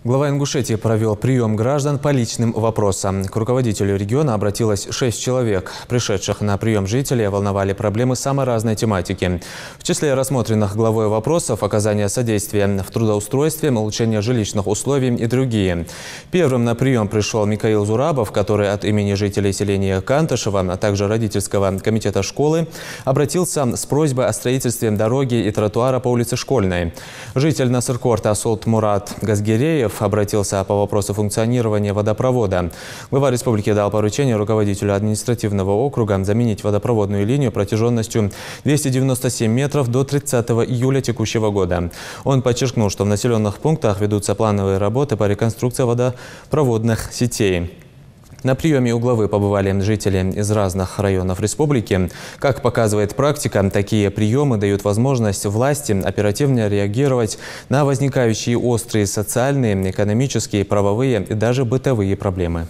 Глава Ингушетии провел прием граждан по личным вопросам. К руководителю региона обратилось 6 человек. Пришедших на прием жителей волновали проблемы самой разной тематики. В числе рассмотренных главой вопросов – оказание содействия в трудоустройстве, улучшение жилищных условий и другие. Первым на прием пришел Михаил Зурабов, который от имени жителей селения Кантышева, а также родительского комитета школы, обратился с просьбой о строительстве дороги и тротуара по улице Школьной. Житель Насыркорта Асолт Мурат Газгиреев обратился по вопросу функционирования водопровода. Глава республики дал поручение руководителю административного округа заменить водопроводную линию протяженностью 297 метров до 30 июля текущего года. Он подчеркнул, что в населенных пунктах ведутся плановые работы по реконструкции водопроводных сетей. На приеме у главы побывали жители из разных районов республики. Как показывает практика, такие приемы дают возможность власти оперативно реагировать на возникающие острые социальные, экономические, правовые и даже бытовые проблемы.